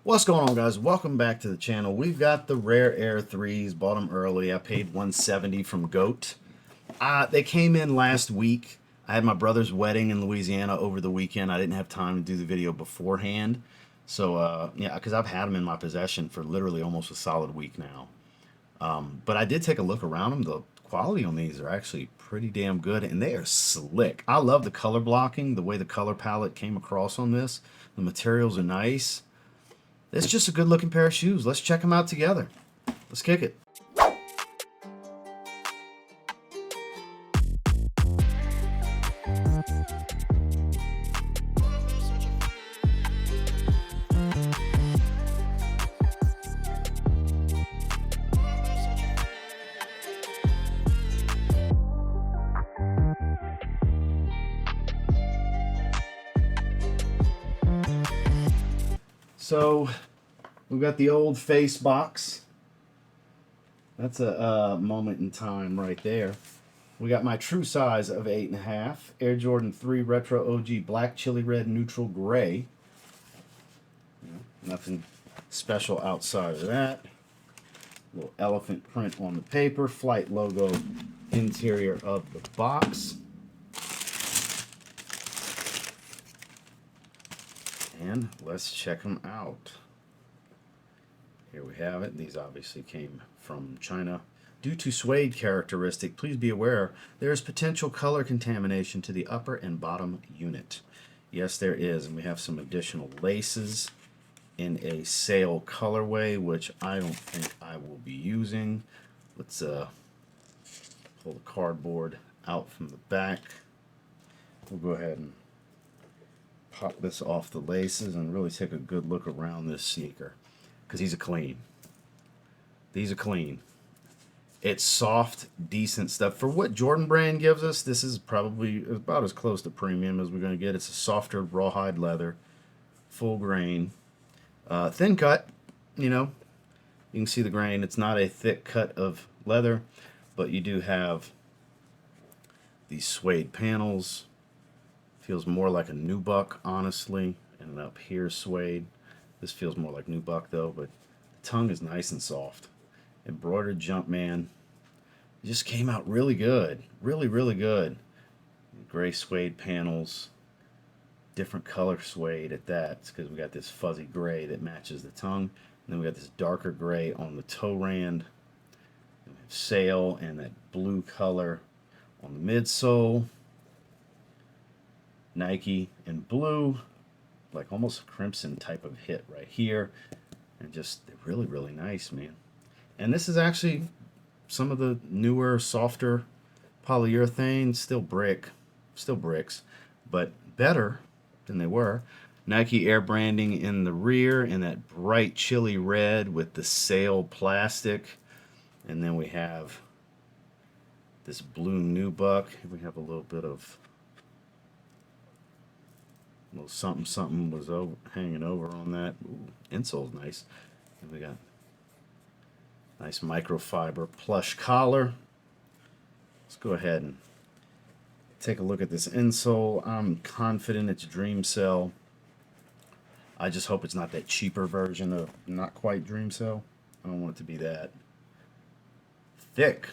What's going on, guys? Welcome back to the channel. We've got the Rare Air 3s. Bought them early. I paid $170 from GOAT. They came in last week. I had my brother's wedding in Louisiana over the weekend. I didn't have time to do the video beforehand. So, yeah, because I've had them in my possession for literally almost a solid week now. But I did take a look around them. The quality on these are actually pretty damn good, and they are slick. I love the color blocking, the way the color palette came across on this. The materials are nice. It's just a good looking pair of shoes. Let's check them out together. Let's kick it. So we've got the old face box. That's a moment in time right there. We got my true size of 8.5. Air Jordan 3 Retro OG Black Chili Red Neutral Gray. Nothing special outside of that. Little elephant print on the paper. Flight logo interior of the box. And let's check them out. Here we have it. These obviously came from China. Due to suede characteristic, please be aware there is potential color contamination to the upper and bottom unit. Yes, there is. And we have some additional laces in a sail colorway, which I don't think I will be using. Let's pull the cardboard out from the back. We'll go ahead and pop this off the laces and really take a good look around this sneaker, because these are clean. These are clean. It's soft, decent stuff. For what Jordan Brand gives us, this is probably about as close to premium as we're going to get. It's a softer rawhide leather, full grain, thin cut. You know, you can see the grain. It's not a thick cut of leather, but you do have these suede panels. Feels more like a nubuck, honestly, and up here suede. This feels more like nubuck though, but the tongue is nice and soft. Embroidered Jumpman. It just came out really good, really good. Gray suede panels, different color suede at that. It's because we got this fuzzy gray that matches the tongue, and then we got this darker gray on the toe rand. We have sail and that blue color on the midsole. Nike in blue, like almost a crimson type of hit right here, and just they're really nice, man. And this is actually some of the newer, softer polyurethane, still bricks, but better than they were. Nike Air branding in the rear, and that bright chili red with the sail plastic, and then we have this blue nubuck. We have a little bit of little something was hanging over on that. Ooh, insole's nice. And we got nice microfiber plush collar. Let's go ahead and take a look at this insole. I'm confident it's Dream Cell. I just hope it's not that cheaper version of not quite Dream Cell. I don't want it to be that thick.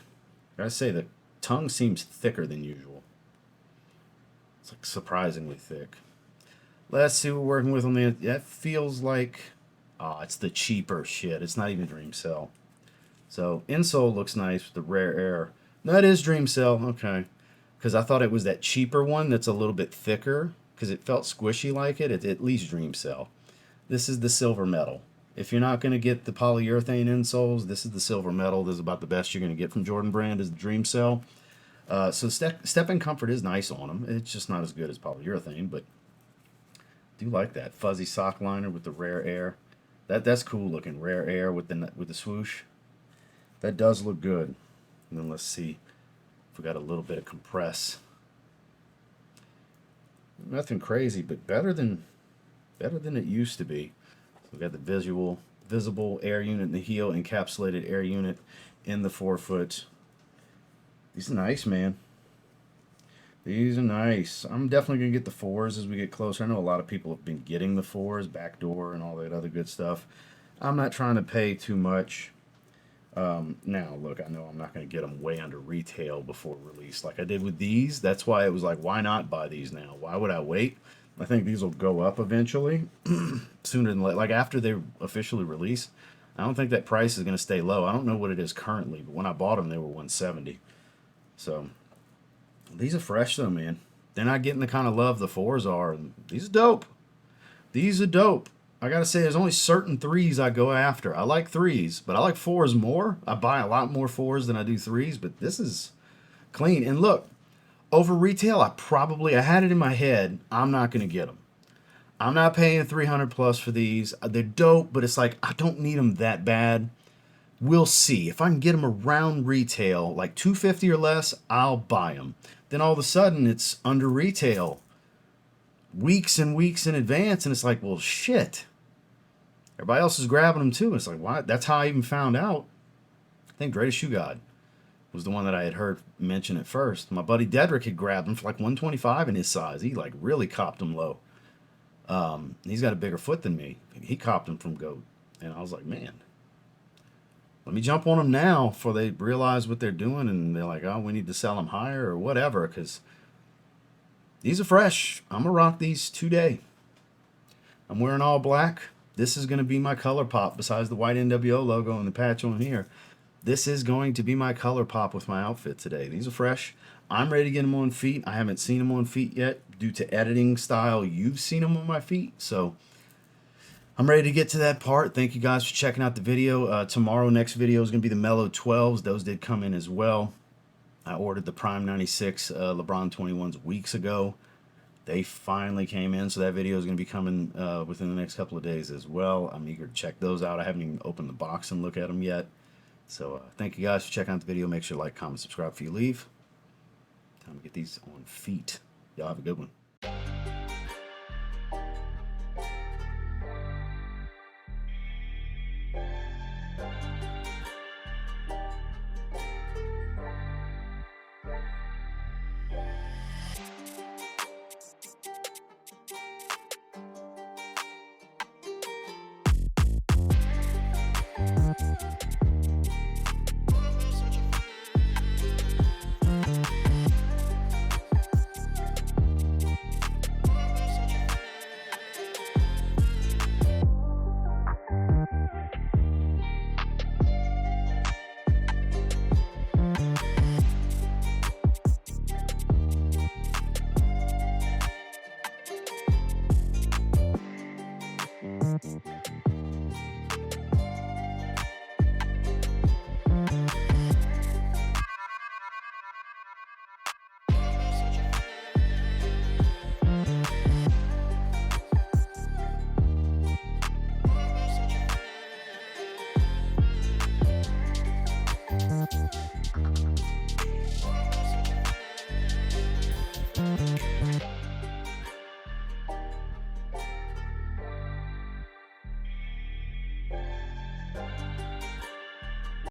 I gotta say, the tongue seems thicker than usual. It's like surprisingly thick. Let's see what we're working with on the. That feels like, it's the cheaper shit. It's not even Dream Cell. So insole looks nice with the Rare Air. That is Dream Cell, okay. Because I thought it was that cheaper one that's a little bit thicker, because it felt squishy like it. It's at least Dream Cell. This is the silver metal. If you're not going to get the polyurethane insoles, this is the silver metal. This is about the best you're going to get from Jordan Brand, is the Dream Cell. So step-in comfort is nice on them. It's just not as good as polyurethane, but do like that fuzzy sock liner with the Rare Air. That's cool looking. Rare Air with the swoosh. That does look good. And then let's see if we got a little bit of compress. Nothing crazy, but better than it used to be. We got the visible air unit in the heel, encapsulated air unit in the forefoot. These are nice, man. These are nice. I'm definitely going to get the 4s as we get closer. I know a lot of people have been getting the 4s, backdoor, and all that other good stuff. I'm not trying to pay too much. Now, look, I know I'm not going to get them way under retail before release like I did with these. That's why it was like, why not buy these now? Why would I wait? I think these will go up eventually, sooner than later. Like after they officially release, I don't think that price is going to stay low. I don't know what it is currently, but when I bought them, they were 170. So these are fresh though, man. They're not getting the kind of love the 4s are. These are dope. These are dope. I gotta say, there's only certain 3s I go after. I like 3s, but I like 4s more. I buy a lot more 4s than I do 3s, but this is clean. And look, over retail, I had it in my head, I'm not gonna get them. I'm not paying 300 plus for these. They're dope, but it's like I don't need them that bad. We'll see. If I can get them around retail, like 250 or less, I'll buy them. Then all of a sudden, it's under retail weeks and weeks in advance, and it's like, well, shit. Everybody else is grabbing them too. It's like, why? That's how I even found out. I think Greatest Shoe God was the one that I had heard mention at first. My buddy Dedrick had grabbed them for like 125 in his size. He like really copped them low. He's got a bigger foot than me. He copped them from Goat, and I was like, man, let me jump on them now before they realize what they're doing, and they're like, oh, we need to sell them higher or whatever, because these are fresh. I'm gonna rock these today. I'm wearing all black. This is going to be my color pop besides the white NWO logo and the patch on here. This is going to be my color pop with my outfit today. These are fresh. I'm ready to get them on feet. I haven't seen them on feet yet due to editing style. You've seen them on my feet. So I'm ready to get to that part. Thank you guys for checking out the video. Tomorrow, next video is going to be the Mellow 12s. Those did come in as well. I ordered the Prime 96 LeBron 21s weeks ago. They finally came in, so that video is going to be coming within the next couple of days as well. I'm eager to check those out. I haven't even opened the box and look at them yet. So thank you guys for checking out the video. Make sure to like, comment, subscribe before you leave. Time to get these on feet. Y'all have a good one.